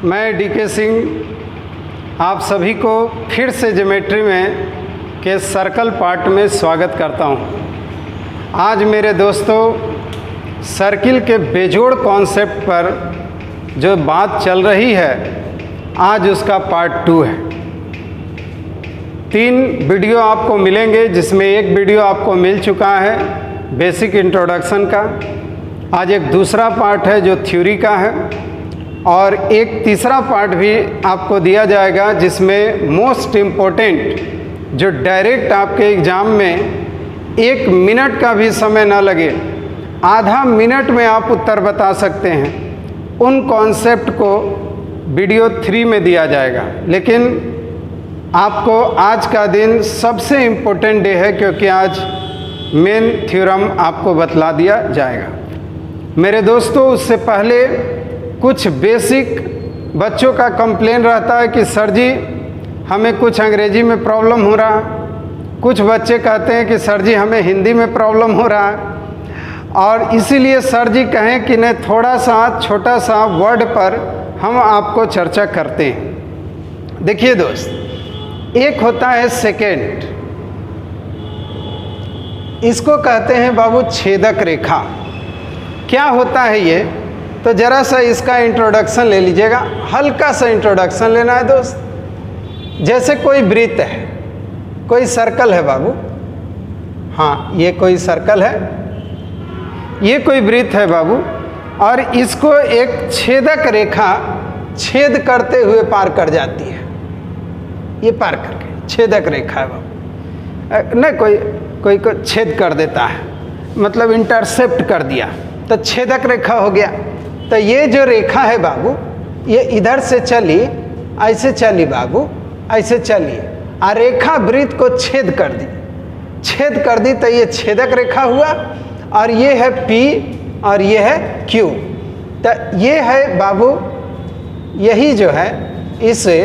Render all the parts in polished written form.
मैं डीके सिंह आप सभी को फिर से ज्योमेट्री में के सर्कल पार्ट में स्वागत करता हूं। आज मेरे दोस्तों सर्किल के बेजोड़ कॉन्सेप्ट पर जो बात चल रही है, आज उसका पार्ट 2 है। 3 वीडियो आपको मिलेंगे, जिसमें एक वीडियो आपको मिल चुका है बेसिक इंट्रोडक्शन का। आज एक दूसरा पार्ट है जो थ्योरी का है, और एक तीसरा पार्ट भी आपको दिया जाएगा जिसमें मोस्ट इम्पोर्टेंट, जो डायरेक्ट आपके एग्ज़ाम में 1 मिनट का भी समय ना लगे, आधा मिनट में आप उत्तर बता सकते हैं, उन कॉन्सेप्ट को वीडियो 3 में दिया जाएगा। लेकिन आपको आज का दिन सबसे इम्पोर्टेंट डे है, क्योंकि आज मेन थ्योरम आपको बतला दिया जाएगा। मेरे दोस्तों, उससे पहले कुछ बेसिक बच्चों का कंप्लेन रहता है कि सर जी हमें कुछ अंग्रेजी में प्रॉब्लम हो रहा है, कुछ बच्चे कहते हैं कि सर जी हमें हिंदी में प्रॉब्लम हो रहा है, और इसीलिए सर जी कहें कि नहीं, थोड़ा सा छोटा सा वर्ड पर हम आपको चर्चा करते हैं। देखिए दोस्त, एक होता है सेकेंड, इसको कहते हैं बाबू छेदक रेखा। क्या होता है ये, तो ज़रा सा इसका इंट्रोडक्शन ले लीजिएगा। हल्का सा इंट्रोडक्शन लेना है दोस्त। जैसे कोई वृत्त है, कोई सर्कल है बाबू, हाँ ये कोई सर्कल है, ये कोई वृत्त है बाबू, और इसको एक छेदक रेखा छेद करते हुए पार कर जाती है। ये पार करके छेदक रेखा है बाबू, नहीं कोई को छेद कर देता है, मतलब इंटरसेप्ट कर दिया, तो छेदक रेखा हो गया। तो ये जो रेखा है बाबू, ये इधर से चली, ऐसे चली बाबू, ऐसे चली, और रेखा वृत्त को छेद कर दी, छेद कर दी, तो ये छेदक रेखा हुआ। और ये है P और ये है Q। तो ये है बाबू, यही जो है इसे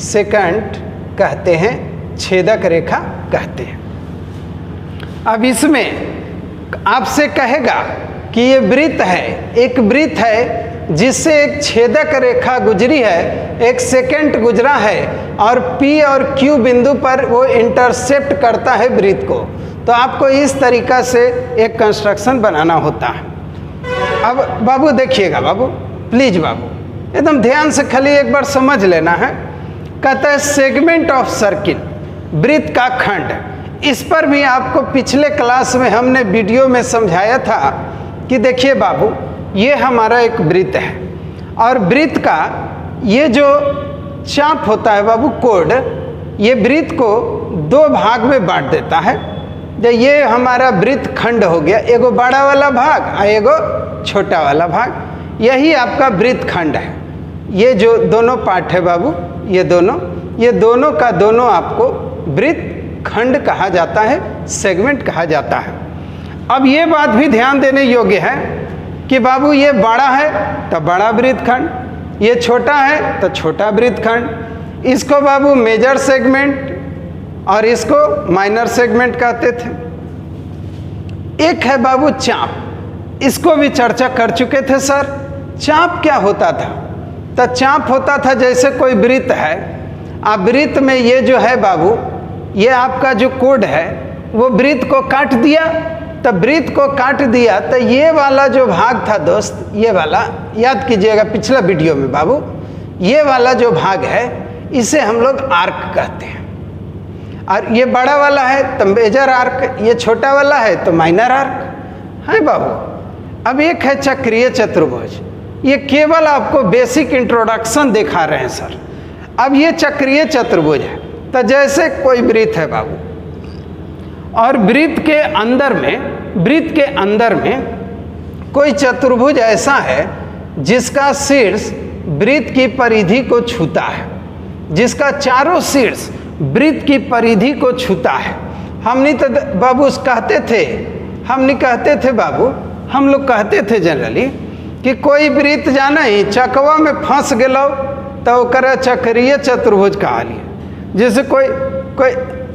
सेकंड कहते हैं, छेदक रेखा कहते हैं। अब इसमें आपसे कहेगा कि ये वृत्त है, एक वृत्त है जिससे एक छेदक रेखा गुजरी है, एक सेकंड गुजरा है, और P और Q बिंदु पर वो इंटरसेप्ट करता है वृत्त को। तो आपको इस तरीका से एक कंस्ट्रक्शन बनाना होता है। अब बाबू देखिएगा बाबू, प्लीज बाबू एकदम ध्यान से खाली एक बार समझ लेना है। कहता है सेगमेंट ऑफ सर्किल, वृत्त का खंड। इस पर भी आपको पिछले क्लास में हमने वीडियो में समझाया था कि देखिए बाबू, ये हमारा एक वृत्त है, और वृत्त का ये जो चाप होता है बाबू, कोड, ये वृत्त को 2 भाग में बांट देता है। जो ये हमारा वृत्त खंड हो गया, एगो बड़ा वाला भाग और एगो छोटा वाला भाग, यही आपका वृत्त खंड है। ये जो दोनों पार्ट है बाबू, ये दोनों का दोनों आपको वृत्त खंड कहा जाता है, सेगमेंट कहा जाता है। अब ये बात भी ध्यान देने योग्य है कि बाबू ये बड़ा है तो बड़ा वृत्तखंड, ये छोटा है तो छोटा वृत्तखंड। इसको बाबू मेजर सेगमेंट और इसको माइनर सेगमेंट कहते थे। एक है बाबू चाप, इसको भी चर्चा कर चुके थे सर। चाप क्या होता था? तो चाप होता था जैसे कोई वृत्त है, अब वृत्त में ये जो है बाबू, ये आपका जो कोड है वो वृत्त को काट दिया। तो वृत्त को काट दिया, तो ये वाला जो भाग था दोस्त, ये वाला याद कीजिएगा पिछला वीडियो में बाबू, ये वाला जो भाग है इसे हम लोग आर्क कहते हैं। और ये बड़ा वाला है तो मेजर आर्क, ये छोटा वाला है तो माइनर आर्क है बाबू। अब एक है चक्रीय चतुर्भुज, ये केवल आपको बेसिक इंट्रोडक्शन दिखा रहे हैं सर। अब ये चक्रीय चतुर्भुज है, तो जैसे कोई वृत्त है बाबू, और वृत्त के अंदर में कोई चतुर्भुज ऐसा है जिसका शीर्ष वृत्त की परिधि को छूता है, जिसका चारों शीर्ष वृत्त की परिधि को छूता है। हम नहीं तो बाबू कहते थे बाबू, हम लोग कहते थे जनरली कि कोई वृत्त जाना ही चकवा में फंस गलो तो ओकरा चक्रीय चतुर्भुज कहा लिया। जैसे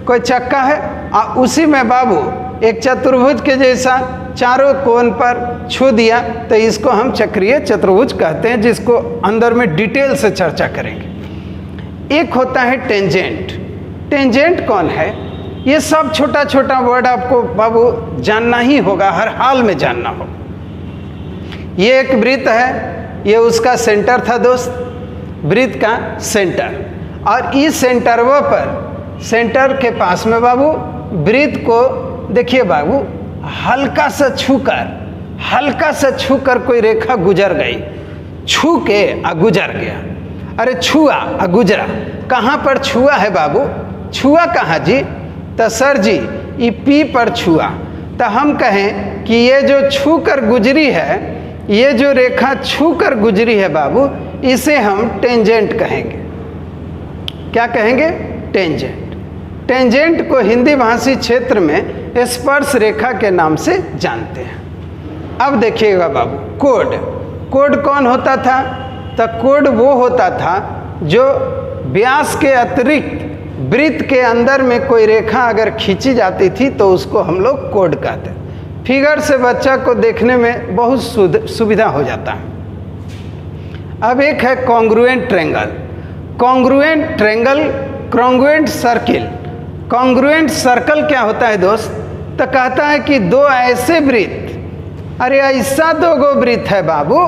कोई चक्का है और उसी में बाबू एक चतुर्भुज के जैसा चारों कोण पर छू दिया तो इसको हम चक्रीय चतुर्भुज कहते हैं, जिसको अंदर में डिटेल से चर्चा करेंगे। एक होता है टेंजेंट। टेंजेंट कौन है? ये सब छोटा छोटा वर्ड आपको बाबू जानना ही होगा, हर हाल में जानना होगा। ये एक वृत्त है, ये उसका सेंटर था दोस्त, वृत्त का सेंटर, और इस सेंटरवा पर, सेंटर के पास में बाबू वृत्त को देखिए बाबू, हल्का सा छूकर कोई रेखा गुजर गई, छू के गुजर गया। अरे छुआ गुजरा, कहाँ पर छुआ है बाबू? छुआ कहाँ जी? तो सर जी ये पी पर छुआ, तो हम कहें कि ये जो छू कर गुजरी है, ये जो रेखा छू कर गुजरी है बाबू, इसे हम टेंजेंट कहेंगे। क्या कहेंगे? टेंजेंट। टेंजेंट को हिंदी भाषी क्षेत्र में स्पर्श रेखा के नाम से जानते हैं। अब देखिएगा बाबू, कोड कौन होता था? तो कोड वो होता था जो व्यास के अतिरिक्त वृत्त के अंदर में कोई रेखा अगर खींची जाती थी तो उसको हम लोग कोड कहते हैं। फिगर से बच्चा को देखने में बहुत सुविधा हो जाता है। अब एक है congruent triangle, congruent triangle, congruent circle. Congruent circle क्या होता है दोस्त? तो कहता है कि दो ऐसे वृत्त, अरे ऐसा दो गो वृत्त है बाबू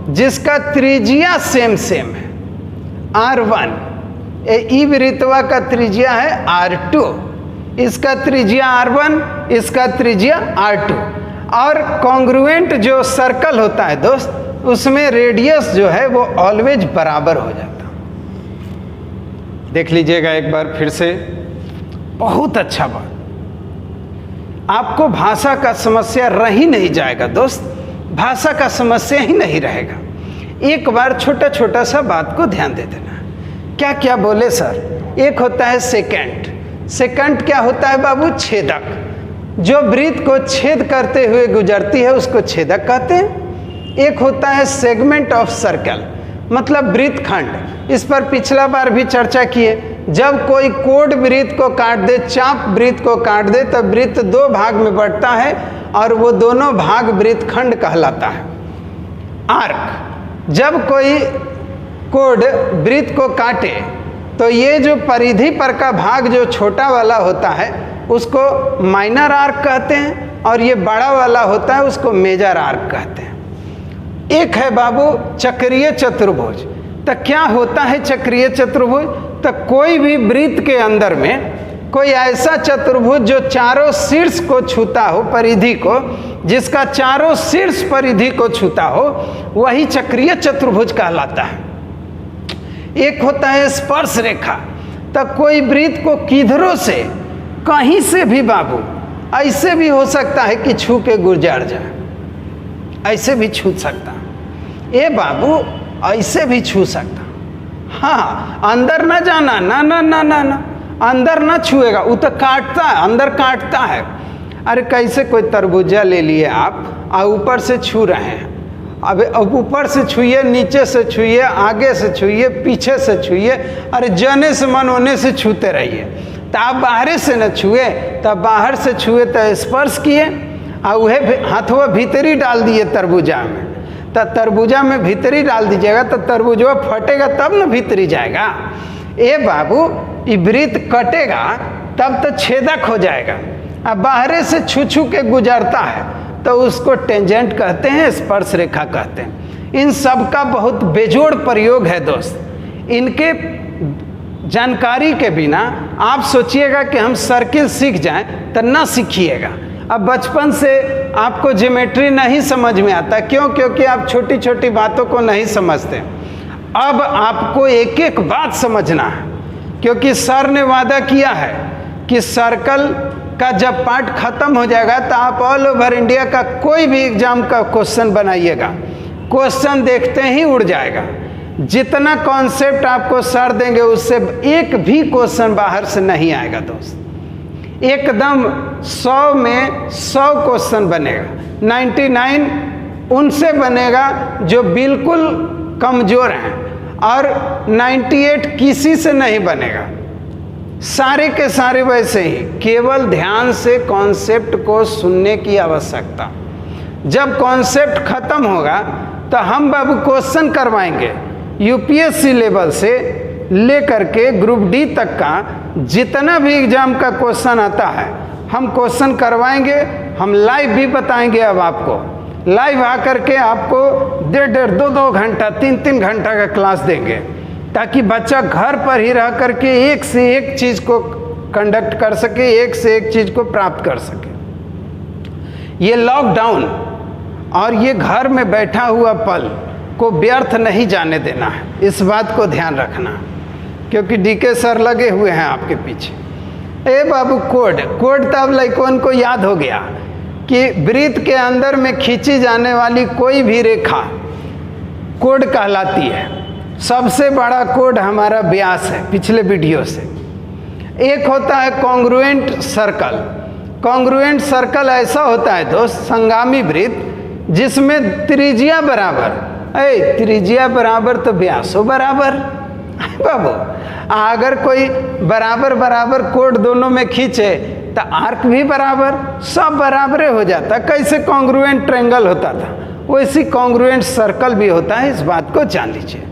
जिसका त्रिज्या सेम है, R1। ई वृत्तवा का त्रिज्या है R2, इसका त्रिज्या R1, इसका त्रिज्या R2। और कॉन्ग्रुएंट जो सर्कल होता है दोस्त, उसमें रेडियस जो है वो ऑलवेज बराबर हो जाता। देख लीजिएगा एक बार फिर से, बहुत अच्छा बात, आपको भाषा का समस्या रह ही नहीं जाएगा दोस्त, भाषा का समस्या ही नहीं रहेगा। एक बार छोटा छोटा सा बात को ध्यान दे देना। क्या क्या बोले सर? एक होता है सेकेंड। सेकेंड क्या होता है बाबू? छेदक। जो वृत्त को छेद करते हुए गुजरती है उसको छेदक कहते हैं। एक होता है सेगमेंट ऑफ सर्कल, मतलब वृत्त खंड। इस पर पिछला बार भी चर्चा किए। जब कोई कोड वृत्त को काट दे, चाप वृत्त को काट दे, तब वृत्त दो भाग में बढ़ता है और वो दोनों भाग वृत्त खंड कहलाता है। आर्क, जब कोई कोड वृत्त को काटे तो ये जो परिधि पर का भाग जो छोटा वाला होता है उसको माइनर आर्क कहते हैं, और ये बड़ा वाला होता है उसको मेजर आर्क कहते हैं। एक है बाबू चक्रीय चतुर्भुज। तो क्या होता है चक्रीय चतुर्भुज? तो कोई भी वृत्त के अंदर में कोई ऐसा चतुर्भुज जो चारों शीर्ष को छूता हो, परिधि को, जिसका चारों शीर्ष परिधि को छूता हो, वही चक्रीय चतुर्भुज कहलाता है। एक होता है स्पर्श रेखा। तो कोई वृत्त को किधरों से, कहीं से भी बाबू, ऐसे भी हो सकता है कि छू के गुजर जाए, ऐसे भी छू सकता। ए बाबू ऐसे भी छू सकता। हाँ, अंदर ना जाना, ना ना ना ना ना, अंदर ना छुएगा, वो तो काटता है, अंदर काटता है। अरे कैसे कोई तरबूजा ले लिए आप और ऊपर से छू रहे हैं? अब ऊपर से छुइए, नीचे से छुइए, आगे से छुइए, पीछे से छुइए, अरे जने से मन होने से छूते रहिए। तो आप बाहर से न छुए, तब बाहर से छुए तो स्पर्श किए और वह हाथों भीतरी डाल दिए तरबूजा में। तो तरबूजा में भीतरी डाल दीजिएगा तो तरबूजा फटेगा तब न भीतरी जाएगा। ए बाबू, ये वृत्त कटेगा तब तो छेदक हो जाएगा। अब बाहर से छू छू के गुजरता है तो उसको टेंजेंट कहते हैं, स्पर्श रेखा कहते हैं। इन सब का बहुत बेजोड़ प्रयोग है दोस्त। इनके जानकारी के बिना आप सोचिएगा कि हम सर्किल सीख जाएं तो ना सीखिएगा। अब बचपन से आपको ज्योमेट्री नहीं समझ में आता, क्यों? क्योंकि आप छोटी छोटी बातों को नहीं समझते। अब आपको एक एक बात समझना है, क्योंकि सर ने वादा किया है कि सर्कल का जब पार्ट खत्म हो जाएगा तो आप ऑल ओवर इंडिया का कोई भी एग्जाम का क्वेश्चन बनाइएगा, क्वेश्चन देखते ही उड़ जाएगा। जितना कॉन्सेप्ट आपको सर देंगे उससे एक भी क्वेश्चन बाहर से नहीं आएगा दोस्त। एकदम 100 में 100 क्वेश्चन बनेगा। 99 उनसे बनेगा जो बिल्कुल कमज़ोर हैं, और 98 किसी से नहीं बनेगा। सारे के सारे वैसे ही, केवल ध्यान से कॉन्सेप्ट को सुनने की आवश्यकता। जब कॉन्सेप्ट खत्म होगा तो हम बाबू क्वेश्चन करवाएंगे यूपीएससी लेवल से लेकर के ग्रुप डी तक का जितना भी एग्जाम का क्वेश्चन आता है हम क्वेश्चन करवाएंगे। हम लाइव भी बताएंगे। अब आपको लाइव आकर के आपको 1.5-2 घंटा 3 घंटा का क्लास देंगे, ताकि बच्चा घर पर ही रह करके एक से एक चीज़ को कंडक्ट कर सके, एक से एक चीज़ को प्राप्त कर सके। ये लॉकडाउन और ये घर में बैठा हुआ पल को व्यर्थ नहीं जाने देना है, इस बात को ध्यान रखना, क्योंकि डीके सर लगे हुए हैं आपके पीछे। ए बाबू कोड तब लइकन को याद हो गया कि वृत्त के अंदर में खींची जाने वाली कोई भी रेखा कोड कहलाती है। सबसे बड़ा कोड हमारा व्यास है पिछले वीडियो से। एक होता है कॉन्ग्रुएंट सर्कल। कॉन्ग्रुएंट सर्कल ऐसा होता है दोस्त, संगामी वृत्त जिसमें त्रिज्या बराबर, त्रिज्या बराबर तो व्यासो बराबर। बाबू अगर कोई बराबर बराबर कोड दोनों में खींचे तो आर्क भी बराबर, सब बराबर हो जाता। कैसे कॉन्ग्रुएंट ट्रायंगल होता था वैसी कॉन्ग्रुएंट सर्कल भी होता है, इस बात को जान लीजिए।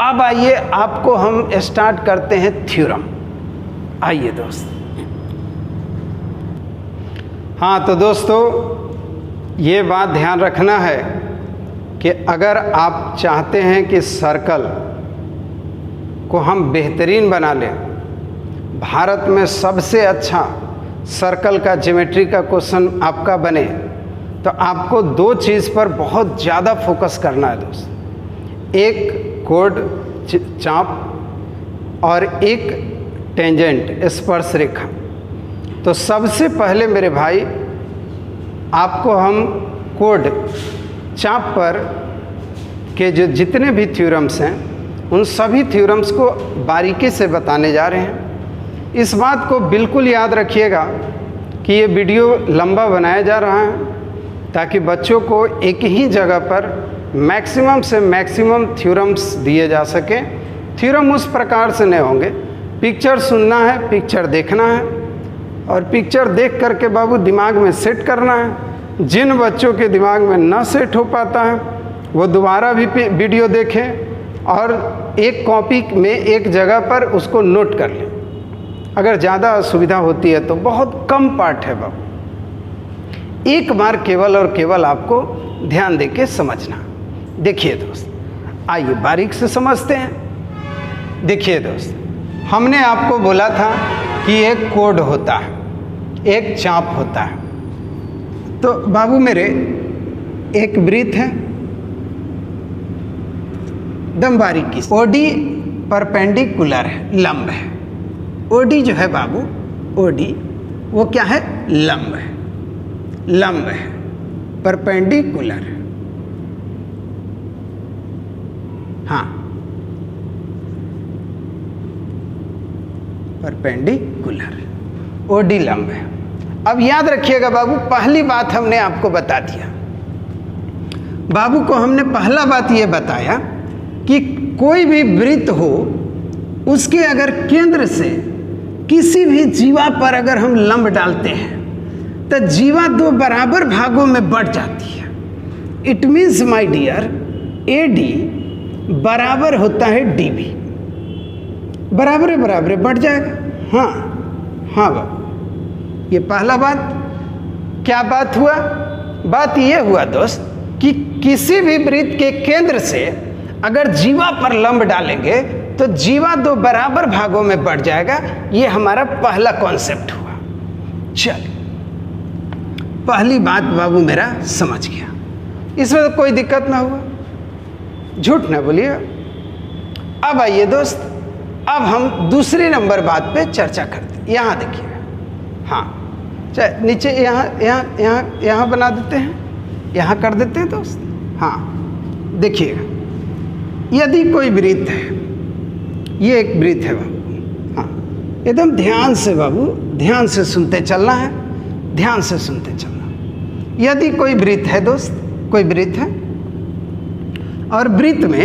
अब आइए आपको हम स्टार्ट करते हैं थ्योरम। आइए दोस्त। हाँ तो दोस्तों ये बात ध्यान रखना है कि अगर आप चाहते हैं कि सर्कल को हम बेहतरीन बना लें, भारत में सबसे अच्छा सर्कल का ज्योमेट्री का क्वेश्चन आपका बने, तो आपको 2 चीज़ पर बहुत ज़्यादा फोकस करना है दोस्त। एक कोड चाप और एक टेंजेंट स्पर्श रेखा। तो सबसे पहले मेरे भाई आपको हम कोड चाप पर के जो जितने भी थ्योरम्स हैं उन सभी थ्योरम्स को बारीकी से बताने जा रहे हैं। इस बात को बिल्कुल याद रखिएगा कि ये वीडियो लंबा बनाया जा रहा है ताकि बच्चों को एक ही जगह पर मैक्सिमम से मैक्सिमम थ्योरम्स दिए जा सकें। थ्योरम उस प्रकार से नहीं होंगे, पिक्चर सुनना है, पिक्चर देखना है और पिक्चर देख करके बाबू दिमाग में सेट करना है। जिन बच्चों के दिमाग में ना सेट हो पाता है वो दोबारा भी वीडियो देखें और एक कॉपी में एक जगह पर उसको नोट कर लें। अगर ज़्यादा असुविधा होती है तो बहुत कम पार्ट है बाबू, एक बार केवल और केवल आपको ध्यान देके समझना। देखिए दोस्त, आइए बारीक से समझते हैं। देखिए दोस्त, हमने आपको बोला था कि एक कोड होता है, एक चाप होता है। तो बाबू मेरे एक वृत्त है दम बारीकी से, ओडी परपेंडिकुलर है, लंब है। ओडी जो है बाबू, ओडी वो क्या है, लंब है, लंब है, परपेंडिकुलर है। हाँ, परपेंडिकुलर, ओडी लंब है। अब याद रखिएगा बाबू, पहली बात हमने आपको बता दिया। बाबू को हमने पहला बात ये बताया कि कोई भी वृत्त हो उसके अगर केंद्र से किसी भी जीवा पर अगर हम लंब डालते हैं तो जीवा 2 बराबर भागों में बढ़ जाती है। It means my dear, AD बराबर होता है डीबी, बराबर बराबर बढ़ जाएगा। हाँ हाँ बाबू, ये पहला बात। क्या बात हुआ? बात ये हुआ दोस्त कि किसी भी वृत्त के केंद्र से अगर जीवा पर लंब डालेंगे तो जीवा 2 बराबर भागों में बढ़ जाएगा। ये हमारा पहला कॉन्सेप्ट हुआ। चल, पहली बात बाबू मेरा समझ गया, इसमें तो कोई दिक्कत ना हुआ, झूठ ना बोलिए। अब आइए दोस्त, अब हम दूसरी नंबर बात पे चर्चा करते हैं। यहाँ देखिएगा, हाँ चाहे नीचे यहाँ यहाँ यहाँ यहाँ बना देते हैं, यहाँ कर देते हैं दोस्त। हाँ देखिएगा, यदि कोई वृत्त है, ये एक वृत्त है बाबू। हाँ एकदम ध्यान से बाबू, ध्यान से सुनते चलना है, ध्यान से सुनते चलना। यदि कोई वृत्त है दोस्त, कोई वृत्त है और वृत्त में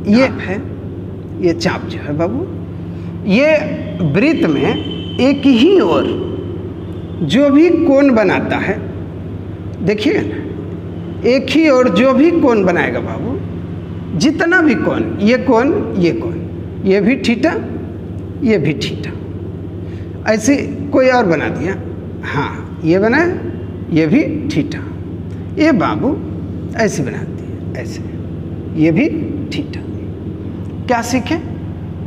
ये है, ये चाप जो है बाबू, ये वृत्त में एक ही ओर जो भी कोण बनाता है, देखिए ना, एक ही ओर जो भी कोण बनाएगा बाबू, जितना भी कोण, ये कोण, ये कोण, ये भी थीटा, ये भी थीटा, ऐसे कोई और बना दिया, हाँ ये बना, ये भी थीटा, ये बाबू ऐसे बना दिया, ऐसे, ये भी थीटा। क्या सीखे?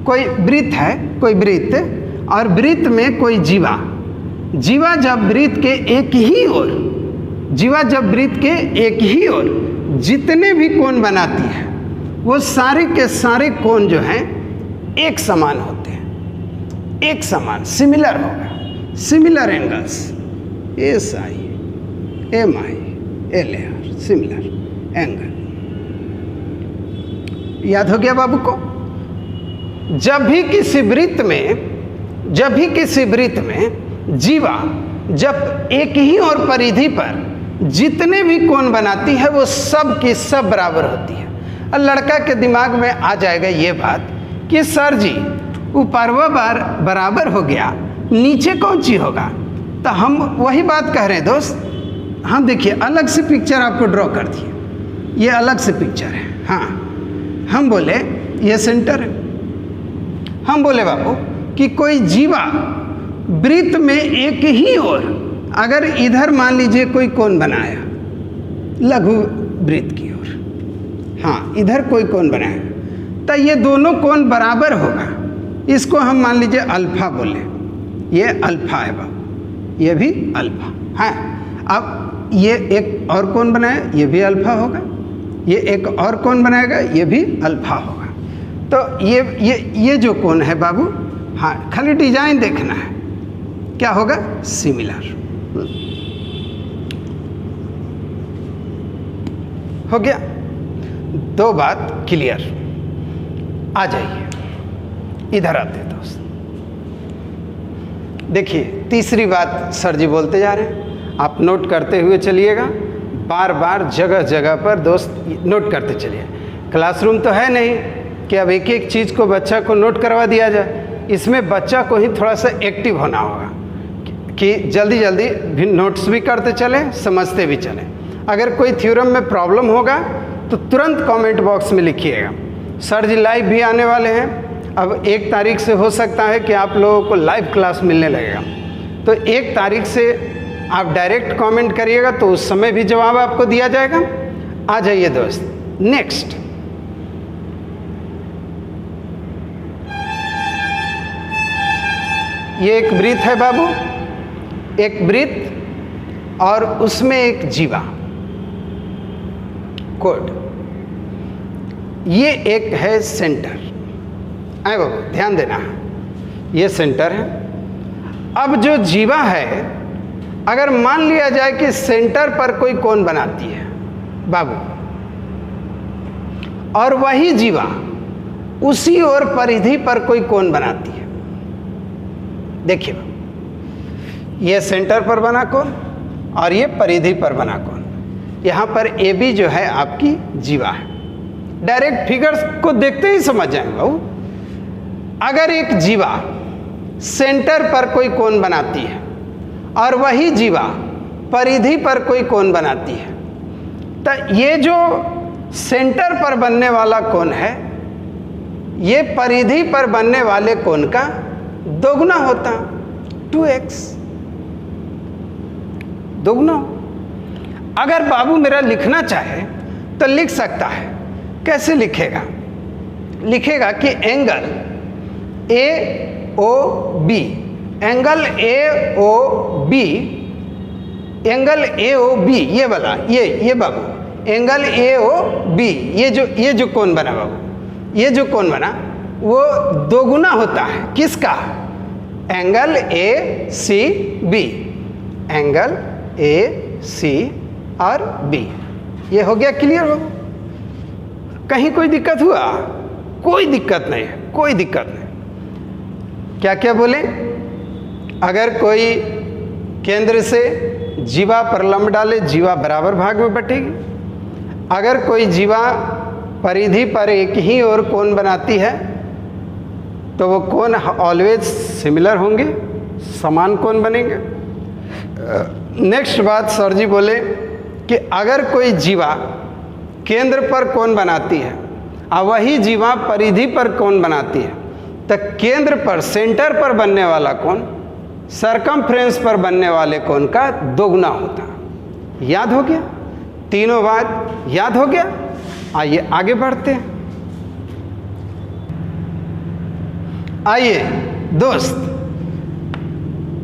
कोई वृत्त है, कोई वृत्त, और वृत्त में कोई जीवा, जीवा जब वृत्त के एक ही ओर, जीवा जब वृत्त के एक ही ओर जितने भी कोण बनाती है, वो सारे के सारे कोण जो हैं एक समान होते हैं, एक समान, सिमिलर होगा, similar angles, S I am I L R, similar angle. याद हो गया बाबू को? जब भी किसी वृत्त में, जब भी किसी वृत्त में जीवा जब एक ही और परिधि पर जितने भी कोण बनाती है, वो सब की सब बराबर होती है। और लड़का के दिमाग में आ जाएगा ये बात कि सर जी ऊपरवा बार बराबर हो गया, नीचे कौन सी होगा? तो हम वही बात कह रहे हैं दोस्त। हम देखिए अलग से पिक्चर आपको ड्रॉ कर दिए, ये अलग से पिक्चर है। हाँ, हम बोले ये सेंटर है, हम बोले बाबू कि कोई जीवा वृत्त में एक ही ओर, अगर इधर मान लीजिए कोई कोण बनाया लघु वृत्त की ओर, हाँ इधर कोई कोण बनाया, तो ये दोनों कोण बराबर होगा। इसको हम मान लीजिए अल्फा बोले, ये अल्फा है बाबू, ये भी अल्फा है। अब ये एक और कोण बनाया, ये भी अल्फा होगा, ये एक और कोण बनाएगा, ये भी अल्फा होगा। तो ये जो कोण है बाबू, हाँ खाली डिजाइन देखना है, क्या होगा? सिमिलर हो गया। दो बात क्लियर। आ जाइए इधर आते हैं दोस्त। देखिए तीसरी बात सर जी बोलते जा रहे हैं, आप नोट करते हुए चलिएगा, बार बार जगह जगह पर दोस्त नोट करते चलिए। क्लासरूम तो है नहीं कि अब एक एक चीज़ को बच्चा को नोट करवा दिया जाए, इसमें बच्चा को ही थोड़ा सा एक्टिव होना होगा कि जल्दी जल्दी भी नोट्स भी करते चले, समझते भी चले। अगर कोई थ्योरम में प्रॉब्लम होगा तो तुरंत कमेंट बॉक्स में लिखिएगा। सर जी लाइव भी आने वाले हैं, अब 1 तारीख से हो सकता है कि आप लोगों को लाइव क्लास मिलने लगेगा, तो 1 तारीख से आप डायरेक्ट कमेंट करिएगा तो उस समय भी जवाब आपको दिया जाएगा। आ जाइए दोस्त नेक्स्ट। ये एक वृत्त है बाबू, एक वृत्त और उसमें एक जीवा कोड, ये एक है सेंटर। आए बाबू ध्यान देना, ये सेंटर है। अब जो जीवा है, अगर मान लिया जाए कि सेंटर पर कोई कोण बनाती है बाबू, और वही जीवा उसी ओर परिधि पर कोई कोण बनाती है। देखिए ये सेंटर पर बना कोण और ये परिधि पर बना कोण, यहाँ पर ए बी जो है आपकी जीवा है। डायरेक्ट फिगर्स को देखते ही समझ जाएंगे बाबू। अगर एक जीवा सेंटर पर कोई कोण बनाती है और वही जीवा परिधि पर कोई कोण बनाती है, तो ये जो सेंटर पर बनने वाला कोण है, ये परिधि पर बनने वाले कोण का दोगुना होता, 2x दोगुना। अगर बाबू मेरा लिखना चाहे तो लिख सकता है। कैसे लिखेगा? लिखेगा कि angle A O B, angle A O B, angle A O B, ये वाला, ये बाबू एंगल ए ओ बी, ये जो कोण बना बाबू, ये जो कोण बना वो दोगुना होता है किसका? Angle A C B, angle A C और बी। ये हो गया क्लियर बाबू? कहीं कोई दिक्कत हुआ? कोई दिक्कत नहीं है, कोई दिक्कत नहीं। क्या क्या बोले? अगर कोई केंद्र से जीवा पर लंब डाले, जीवा बराबर भाग में बटेगी। अगर कोई जीवा परिधि पर एक ही ओर कोण बनाती है तो वो कोण ऑलवेज सिमिलर होंगे, समान कोण बनेंगे। नेक्स्ट बात सर जी बोले कि अगर कोई जीवा केंद्र पर कोण बनाती है और वही जीवा परिधि पर कोण बनाती है, तो केंद्र पर, सेंटर पर बनने वाला कोण सरकमफ्रेंस पर बनने वाले कोण का दोगुना होता। याद हो गया? तीनों बात याद हो गया? आइए आगे बढ़ते हैं। आइए दोस्त,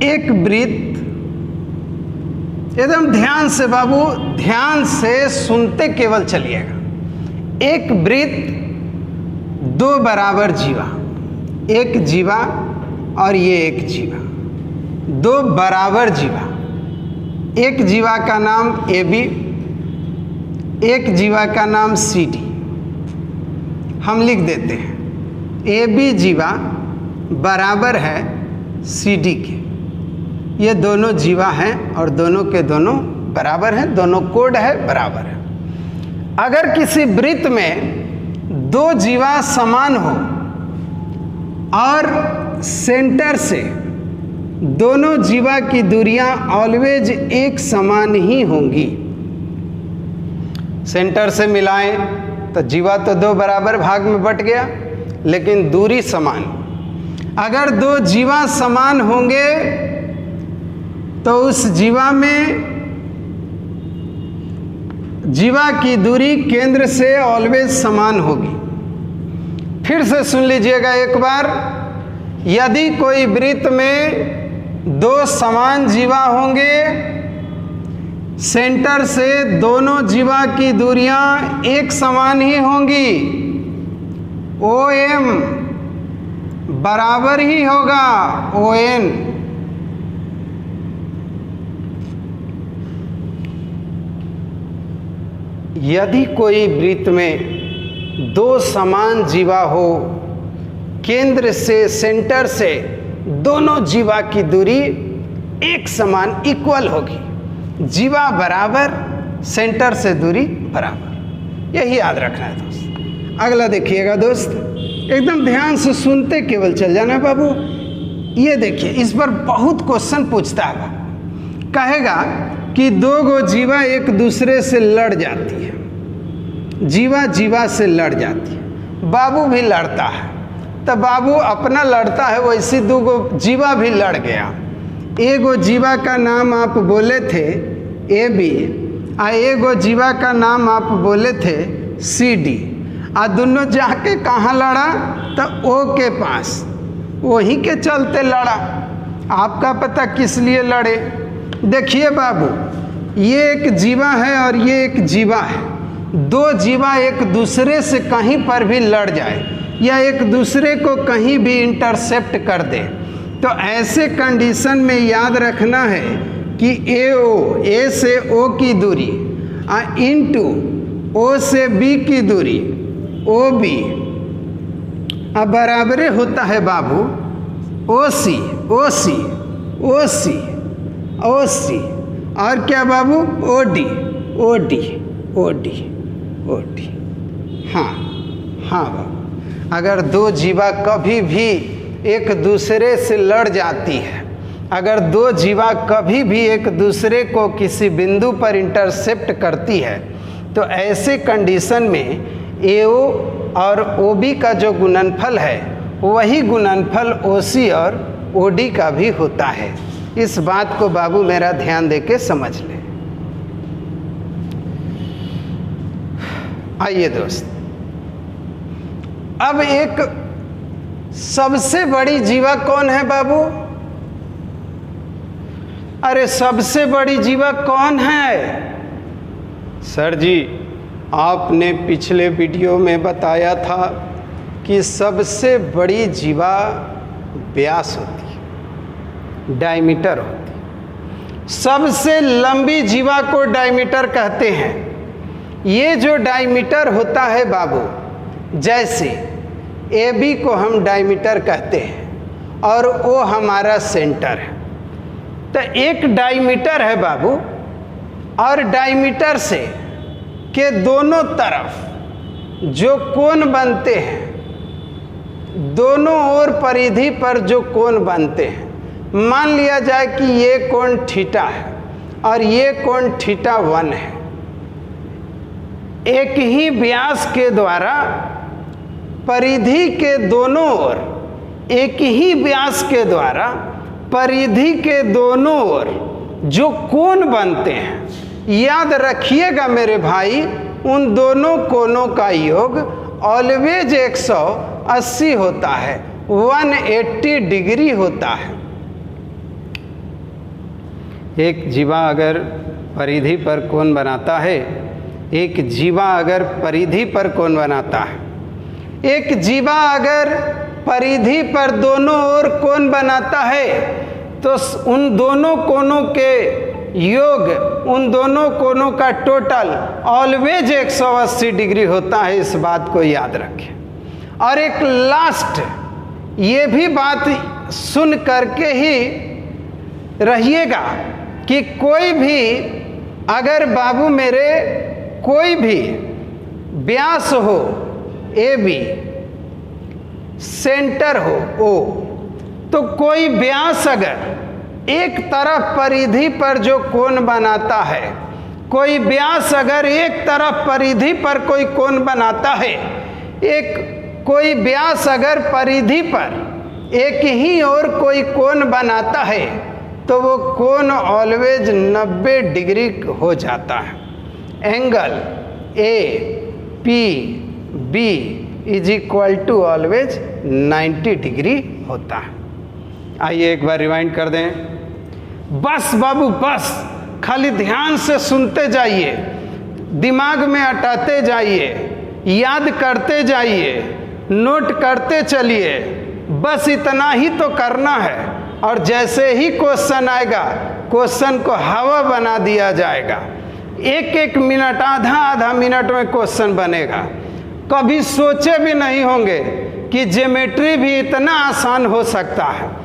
एक वृत्त, एकदम ध्यान से बाबू, ध्यान से सुनते केवल चलिएगा। एक वृत्त, दो बराबर जीवा, एक जीवा और ये एक जीवा, दो बराबर जीवा। एक जीवा का नाम AB, एक जीवा का नाम CD। हम लिख देते हैं AB जीवा बराबर है CD के। ये दोनों जीवा हैं और दोनों के दोनों बराबर हैं, दोनों कोड है, बराबर है। अगर किसी वृत्त में दो जीवा समान हो और सेंटर से दोनों जीवा की दूरियां ऑलवेज एक समान ही होंगी। सेंटर से मिलाएं तो जीवा तो दो बराबर भाग में बट गया, लेकिन दूरी समान। अगर दो जीवा समान होंगे तो उस जीवा में जीवा की दूरी केंद्र से ऑलवेज समान होगी। फिर से सुन लीजिएगा एक बार, यदि कोई वृत्त में दो समान जीवा होंगे, सेंटर से दोनों जीवा की दूरियां एक समान ही होंगी, OM बराबर ही होगा ON। यदि कोई वृत्त में दो समान जीवा हो, केंद्र से, सेंटर से दोनों जीवा की दूरी एक समान, इक्वल होगी। जीवा बराबर, सेंटर से दूरी बराबर। यही याद रखना है दोस्त। अगला देखिएगा दोस्त, एकदम ध्यान से सुनते केवल चल जाना है बाबू। ये देखिए, इस पर बहुत क्वेश्चन पूछता है बाबू। कहेगा कि दो गो जीवा एक दूसरे से लड़ जाती है, जीवा जीवा से लड़ जाती है, बाबू भी लड़ता है, तो बाबू अपना लड़ता है, वैसे दो गो जीवा भी लड़ गया। एगो जीवा का नाम आप बोले थे AB, और एगो जीवा का नाम आप बोले थे CD, और दोनों जाके कहाँ लड़ा? तो O के पास, वहीं के चलते लड़ा। आपका पता किस लिए लड़े? देखिए बाबू, ये एक जीवा है और ये एक जीवा है। दो जीवा एक दूसरे से कहीं पर भी लड़ जाए या एक दूसरे को कहीं भी इंटरसेप्ट कर दे, तो ऐसे कंडीशन में याद रखना है कि AO, A से O की दूरी इनटू O से B की दूरी OB अब बराबर होता है बाबू OC, OC, OC, OC, और क्या बाबू? OD, OD, OD, OD। हाँ हाँ बाबू, अगर दो जीवा कभी भी एक दूसरे से लड़ जाती है, अगर दो जीवा कभी भी एक दूसरे को किसी बिंदु पर इंटरसेप्ट करती है, तो ऐसे कंडीशन में AO और OB का जो गुणनफल है वही गुणनफल OC और OD का भी होता है। इस बात को बाबू मेरा ध्यान देके समझ ले। आइए दोस्त, अब एक सबसे बड़ी जीवा कौन है बाबू? अरे सबसे बड़ी जीवा कौन है? सर जी, आपने पिछले वीडियो में बताया था कि सबसे बड़ी जीवा व्यास होती है, डायमीटर होती है। सबसे लंबी जीवा को डायमीटर कहते हैं। ये जो डायमीटर होता है बाबू, जैसे AB को हम डायमीटर कहते हैं और वो हमारा सेंटर है, तो एक डायमीटर है बाबू, और डायमीटर से के दोनों तरफ जो कोण बनते हैं, दोनों ओर परिधि पर जो कोण बनते हैं, मान लिया जाए कि ये कोण थीटा है और ये कोण थीटा 1 है, एक ही व्यास के द्वारा परिधि के दोनों ओर, एक ही व्यास के द्वारा परिधि के दोनों ओर जो कोण बनते हैं, याद रखिएगा मेरे भाई, उन दोनों कोणों का योग ऑलवेज 180 होता है, 180 डिग्री होता है। एक जीवा अगर परिधि पर कोण बनाता है, एक जीवा अगर परिधि पर कोण बनाता है, एक जीवा अगर परिधि पर दोनों ओर कोण बनाता है, तो उन दोनों कोणों के योग, उन दोनों कोणों का टोटल ऑलवेज 180 डिग्री होता है। इस बात को याद रखें। और एक लास्ट, ये भी बात सुन करके ही रहिएगा कि कोई भी अगर बाबू मेरे कोई भी व्यास हो ए बी, सेंटर हो ओ, तो कोई व्यास अगर एक तरफ परिधि पर जो कोण बनाता है, कोई व्यास अगर एक तरफ परिधि पर कोई कोण बनाता है, एक कोई व्यास अगर परिधि पर एक ही और कोई कोण बनाता है, तो वो कोण ऑलवेज 90 डिग्री हो जाता है। Angle A P B is equal to always 90 degree होता है। आइए एक बार रिवाइंड कर दें। बस बाबू बस, खाली ध्यान से सुनते जाइए, दिमाग में अटाते जाइए, याद करते जाइए, नोट करते चलिए, बस इतना ही तो करना है। और जैसे ही क्वेश्चन आएगा, क्वेश्चन को हवा बना दिया जाएगा। एक एक मिनट, आधा आधा मिनट में क्वेश्चन बनेगा। कभी सोचे भी नहीं होंगे कि ज्योमेट्री भी इतना आसान हो सकता है।